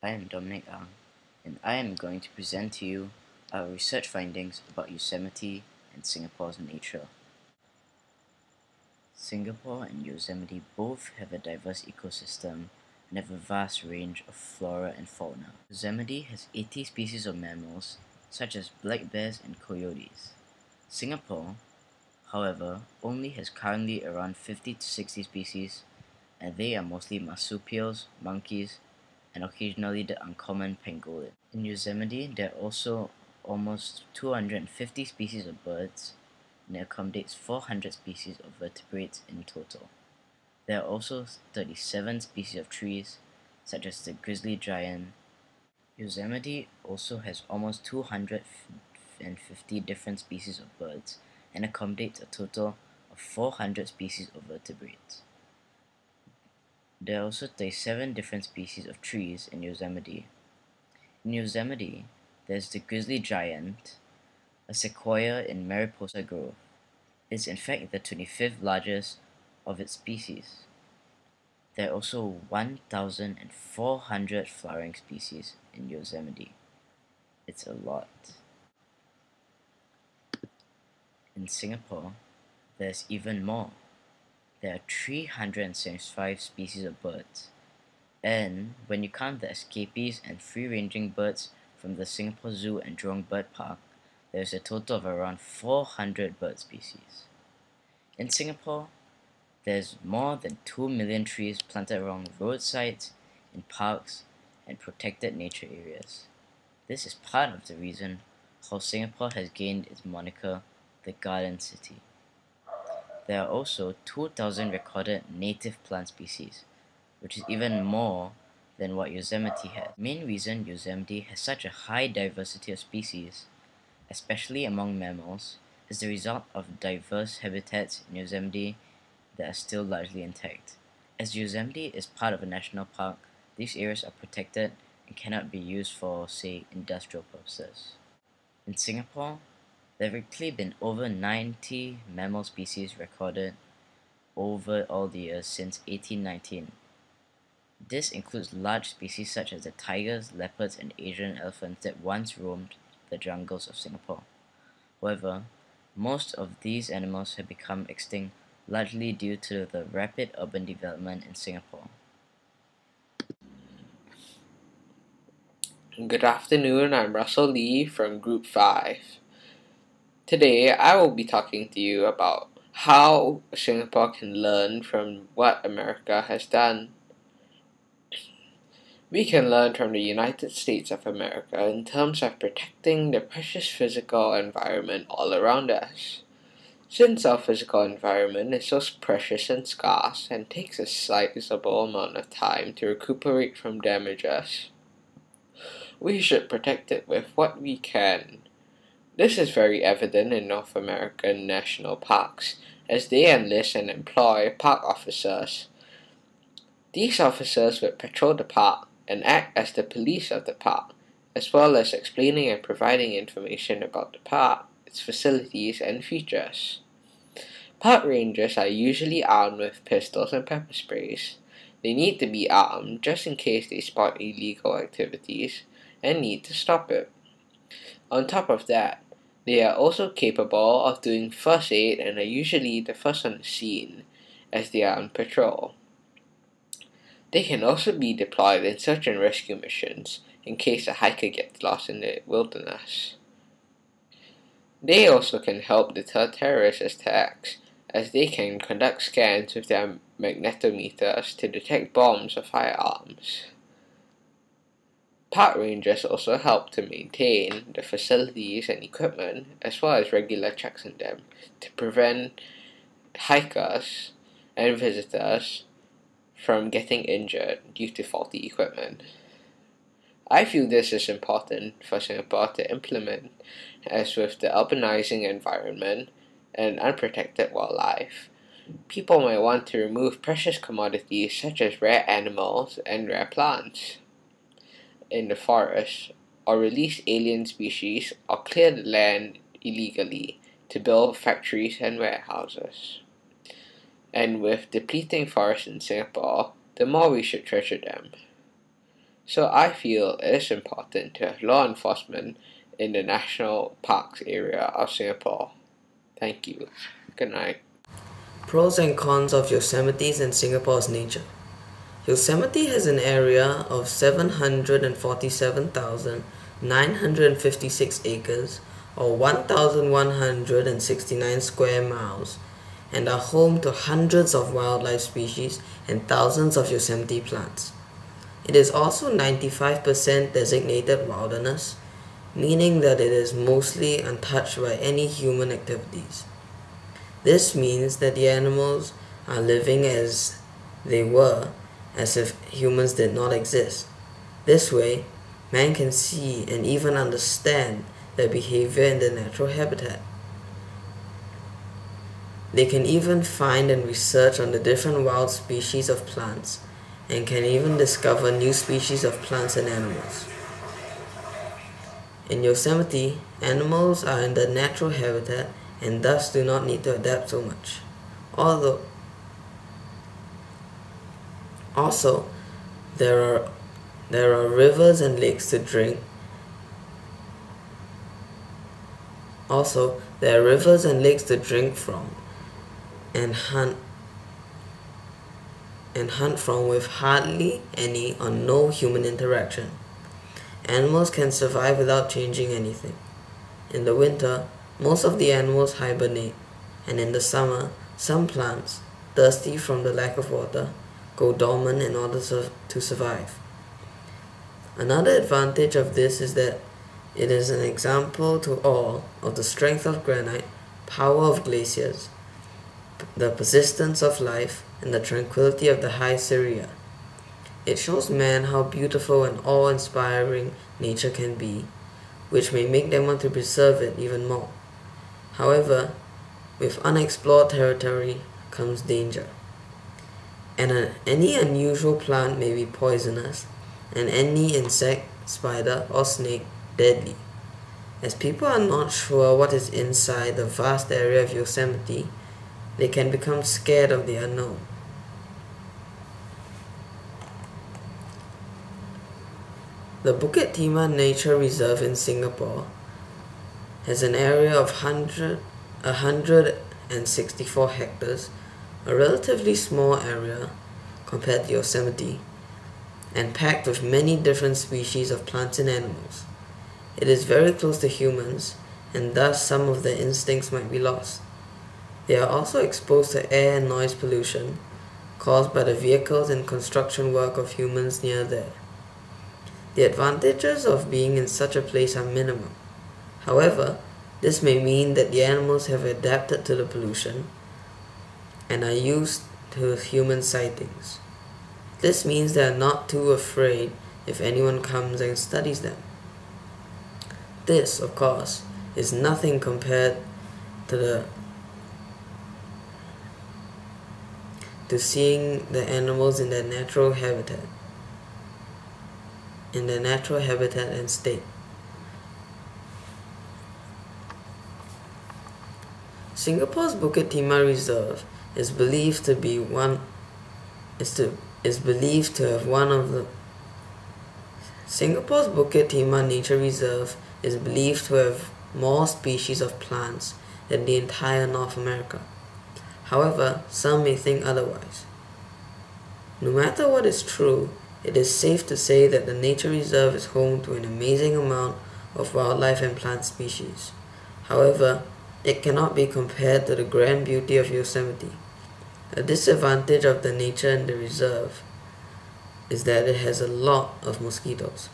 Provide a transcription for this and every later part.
I am Dominic Ang, and I am going to present to you our research findings about Yosemite and Singapore's nature. Singapore and Yosemite both have a diverse ecosystem and have a vast range of flora and fauna. Yosemite has 80 species of mammals, such as black bears and coyotes. Singapore, however, only has currently around 50 to 60 species, and they are mostly marsupials, monkeys, and occasionally the uncommon pangolin. In Yosemite, there are also almost 250 species of birds, and it accommodates 400 species of vertebrates in total. There are also 37 species of trees, such as the grizzly giant. Yosemite also has almost 250 different species of birds, and accommodates a total of 400 species of vertebrates. There are also 37 different species of trees in Yosemite. In Yosemite, there's the grizzly giant, a sequoia in Mariposa Grove. It's in fact the 25th largest of its species. There are also 1,400 flowering species in Yosemite. It's a lot. In Singapore, there's even more. There are 375 species of birds, and when you count the escapees and free-ranging birds from the Singapore Zoo and Jurong Bird Park, there's a total of around 400 bird species. In Singapore, there's more than 2 million trees planted along roadsides, in parks, and protected nature areas. This is part of the reason how Singapore has gained its moniker, the Garden City. There are also 2,000 recorded native plant species, which is even more than what Yosemite has. The main reason Yosemite has such a high diversity of species, especially among mammals, is the result of diverse habitats in Yosemite that are still largely intact. As Yosemite is part of a national park, these areas are protected and cannot be used for, say, industrial purposes. In Singapore, there have actually been over 90 mammal species recorded over all the years since 1819. This includes large species such as the tigers, leopards, and Asian elephants that once roamed the jungles of Singapore. However, most of these animals have become extinct largely due to the rapid urban development in Singapore. Good afternoon, I'm Russell Lee from Group 5. Today, I will be talking to you about how Singapore can learn from what America has done. We can learn from the United States of America in terms of protecting the precious physical environment all around us. Since our physical environment is so precious and scarce and takes a sizable amount of time to recuperate from damages, we should protect it with what we can. This is very evident in North American national parks, as they enlist and employ park officers. These officers would patrol the park and act as the police of the park, as well as explaining and providing information about the park, its facilities, and features. Park rangers are usually armed with pistols and pepper sprays. They need to be armed just in case they spot illegal activities and need to stop it. On top of that, they are also capable of doing first aid and are usually the first on the scene as they are on patrol. They can also be deployed in search and rescue missions in case a hiker gets lost in the wilderness. They also can help deter terrorist attacks as they can conduct scans with their magnetometers to detect bombs or firearms. Park rangers also help to maintain the facilities and equipment as well as regular checks on them to prevent hikers and visitors from getting injured due to faulty equipment. I feel this is important for Singapore to implement, as with the urbanizing environment and unprotected wildlife, people might want to remove precious commodities such as rare animals and rare plants in the forest, or release alien species, or clear the land illegally to build factories and warehouses. And with depleting forests in Singapore, the more we should treasure them. So I feel it is important to have law enforcement in the national parks area of Singapore. Thank you. Good night. Pros and cons of Yosemite and Singapore's nature. Yosemite has an area of 747,956 acres or 1,169 square miles and are home to hundreds of wildlife species and thousands of Yosemite plants. It is also 95% designated wilderness, meaning that it is mostly untouched by any human activities. This means that the animals are living as they were, as if humans did not exist. This way, man can see and even understand their behavior in their natural habitat. They can even find and research on the different wild species of plants and can even discover new species of plants and animals. In Yosemite, animals are in their natural habitat and thus do not need to adapt so much. Also, there are rivers and lakes to drink. There are rivers and lakes to drink from and hunt from with hardly any or no human interaction. Animals can survive without changing anything. In the winter, most of the animals hibernate, and in the summer, some plants, thirsty from the lack of water, go dormant in order to survive. Another advantage of this is that it is an example to all of the strength of granite, power of glaciers, the persistence of life, and the tranquility of the high Syria. It shows man how beautiful and awe-inspiring nature can be, which may make them want to preserve it even more. However, with unexplored territory comes danger. And any unusual plant may be poisonous, and any insect, spider, or snake deadly. As people are not sure what is inside the vast area of Yosemite, they can become scared of the unknown. The Bukit Timah Nature Reserve in Singapore has an area of 164 hectares, a relatively small area compared to Yosemite, and packed with many different species of plants and animals. It is very close to humans, and thus some of their instincts might be lost. They are also exposed to air and noise pollution caused by the vehicles and construction work of humans near there. The advantages of being in such a place are minimal. However, this may mean that the animals have adapted to the pollution and are used to human sightings. This means they are not too afraid if anyone comes and studies them. This, of course, is nothing compared to seeing the animals in their natural habitat and state. Singapore's Bukit Timah Reserve is believed to have one of the Singapore's Bukit Timah Nature Reserve is believed to have more species of plants than the entire North America. However, some may think otherwise. No matter what is true, it is safe to say that the nature reserve is home to an amazing amount of wildlife and plant species. However, it cannot be compared to the grand beauty of Yosemite. A disadvantage of the nature in the reserve is that it has a lot of mosquitoes.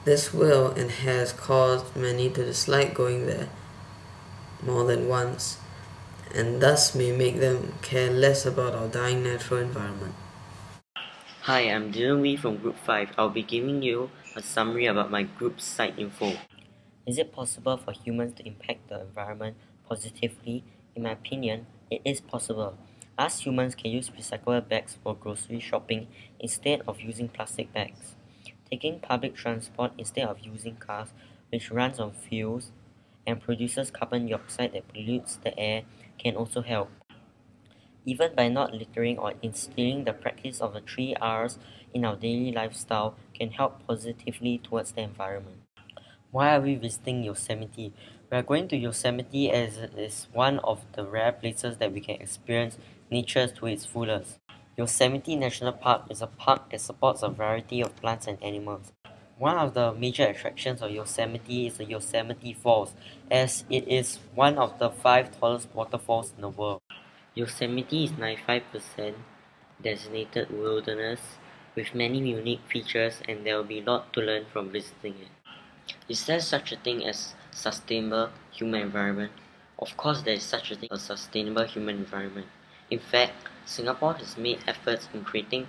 This will and has caused many to dislike going there more than once, and thus may make them care less about our dying natural environment. Hi, I'm Dillon Wee from Group 5. I'll be giving you a summary about my group's site info. Is it possible for humans to impact the environment positively? In my opinion, it is possible. Us humans can use recyclable bags for grocery shopping instead of using plastic bags. Taking public transport instead of using cars, which runs on fuels and produces carbon dioxide that pollutes the air, can also help. Even by not littering or instilling the practice of the 3 Rs in our daily lifestyle can help positively towards the environment. Why are we visiting Yosemite? We are going to Yosemite as it is one of the rare places that we can experience nature to its fullest. Yosemite National Park is a park that supports a variety of plants and animals. One of the major attractions of Yosemite is the Yosemite Falls, as it is one of the 5 tallest waterfalls in the world. Yosemite is 95% designated wilderness with many unique features, and there will be a lot to learn from visiting it. Is there such a thing as sustainable human environment? Of course there is such a thing as sustainable human environment. In fact, Singapore has made efforts in creating